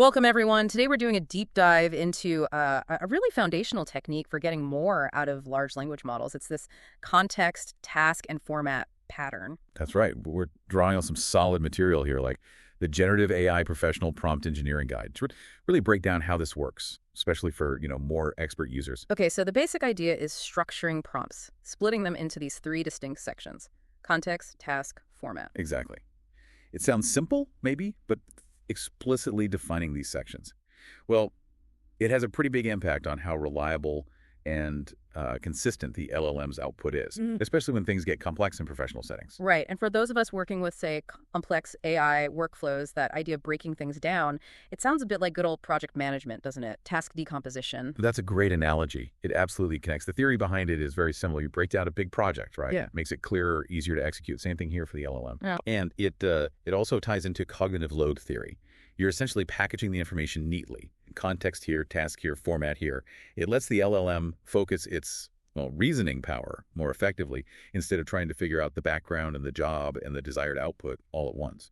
Welcome, everyone. Today we're doing a deep dive into a really foundational technique for getting more out of large language models. It's this context, task, and format pattern. That's right. We're drawing on some solid material here, like the Generative AI Professional Prompt Engineering Guide, to really break down how this works, especially for, more expert users. Okay, so the basic idea is structuring prompts, splitting them into these three distinct sections: context, task, format. Exactly. It sounds simple, maybe, but explicitly defining these sections, well, it has a pretty big impact on how reliable and consistent the LLM's output is, especially when things get complex in professional settings. Right. And for those of us working with, say, complex AI workflows, that idea of breaking things down, it sounds a bit like good old project management, doesn't it? Task decomposition. That's a great analogy. It absolutely connects. The theory behind it is very similar. You break down a big project, right? Yeah. Makes it clearer, easier to execute. Same thing here for the LLM. Yeah. And it also ties into cognitive load theory. You're essentially packaging the information neatly. Context here, task here, format here. It lets the LLM focus its reasoning power more effectively instead of trying to figure out the background and the job and the desired output all at once.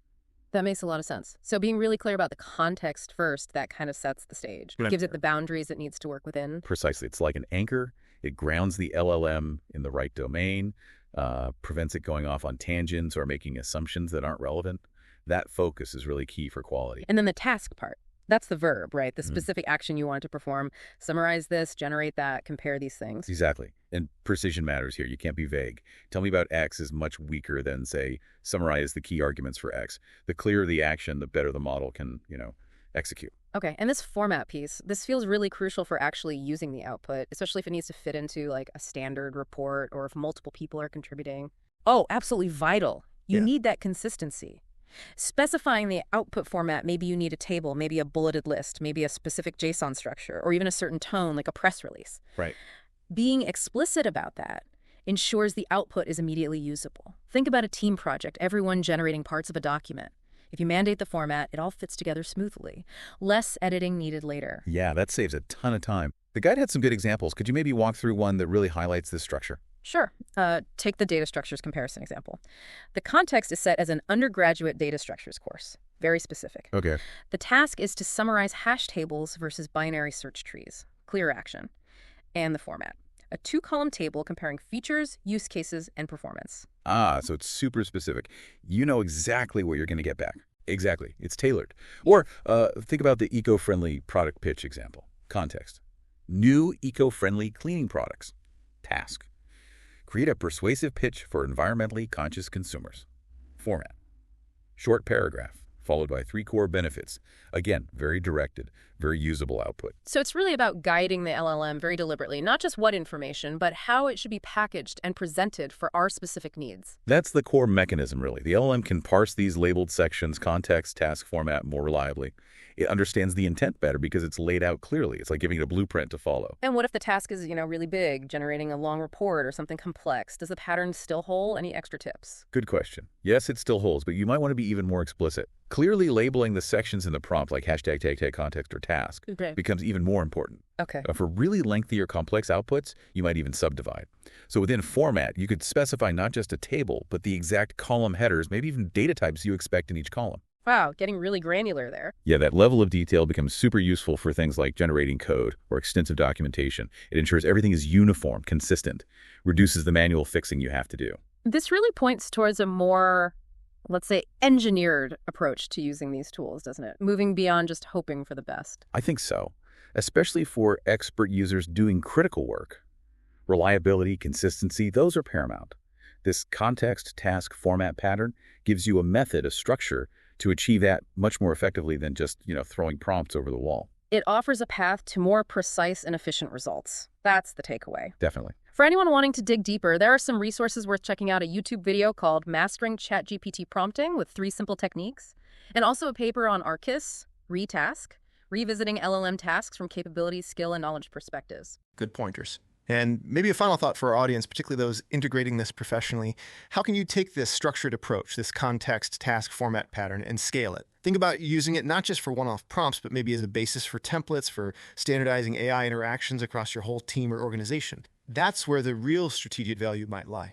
That makes a lot of sense. So being really clear about the context first, that kind of sets the stage. Right. Gives it the boundaries it needs to work within. Precisely. It's like an anchor. It grounds the LLM in the right domain, prevents it going off on tangents or making assumptions that aren't relevant. That focus is really key for quality. And then the task part. That's the verb, right? The specific action you want to perform. Summarize this, generate that, compare these things. Exactly. And precision matters here. You can't be vague. Tell me about X is much weaker than, say, summarize the key arguments for X. The clearer the action, the better the model can, execute. Okay, and this format piece, this feels really crucial for actually using the output, especially if it needs to fit into like a standard report or if multiple people are contributing. Oh, absolutely vital. You need that consistency. Specifying the output format, maybe you need a table, maybe a bulleted list, maybe a specific JSON structure, or even a certain tone like a press release. Right. Being explicit about that ensures the output is immediately usable. Think about a team project, everyone generating parts of a document. If you mandate the format, it all fits together smoothly. Less editing needed later. Yeah, that saves a ton of time. The guide had some good examples. Could you maybe walk through one that really highlights this structure? Sure. Take the data structures comparison example. The context is set as an undergraduate data structures course. Very specific. Okay. The task is to summarize hash tables versus binary search trees. Clear action. And the format. A 2-column table comparing features, use cases, and performance. So it's super specific. You know exactly what you're going to get back. Exactly. It's tailored. Or think about the eco-friendly product pitch example. Context. New eco-friendly cleaning products. Task. Create a persuasive pitch for environmentally conscious consumers. Format. Short paragraph, followed by 3 core benefits. Again, very directed, very usable output. So it's really about guiding the LLM very deliberately, not just what information, but how it should be packaged and presented for our specific needs. That's the core mechanism, really. The LLM can parse these labeled sections, context, task, format more reliably. It understands the intent better because it's laid out clearly. It's like giving it a blueprint to follow. And what if the task is, really big, generating a long report or something complex? Does the pattern still hold? Any extra tips? Good question. Yes, it still holds, but you might want to be even more explicit. Clearly labeling the sections in the prompt, like hashtag, tag, context, or task, becomes even more important. Okay. For really lengthy or complex outputs, you might even subdivide. So within format, you could specify not just a table, but the exact column headers, maybe even data types you expect in each column. Wow, getting really granular there. Yeah, that level of detail becomes super useful for things like generating code or extensive documentation. It ensures everything is uniform, consistent, reduces the manual fixing you have to do. This really points towards a more, let's say, engineered approach to using these tools, doesn't it? Moving beyond just hoping for the best. I think so, especially for expert users doing critical work. Reliability, consistency, those are paramount. This context, task, format pattern gives you a method, a structure, to achieve that much more effectively than just, throwing prompts over the wall. It offers a path to more precise and efficient results. That's the takeaway. Definitely. For anyone wanting to dig deeper, there are some resources worth checking out: a YouTube video called Mastering ChatGPT Prompting with 3 Simple Techniques, and also a paper on ARKIS, Retask, revisiting LLM tasks from capability, skill, and knowledge perspectives. Good pointers. And maybe a final thought for our audience, particularly those integrating this professionally. How can you take this structured approach, this context, task, format pattern, and scale it? Think about using it not just for one-off prompts, but maybe as a basis for templates, for standardizing AI interactions across your whole team or organization. That's where the real strategic value might lie.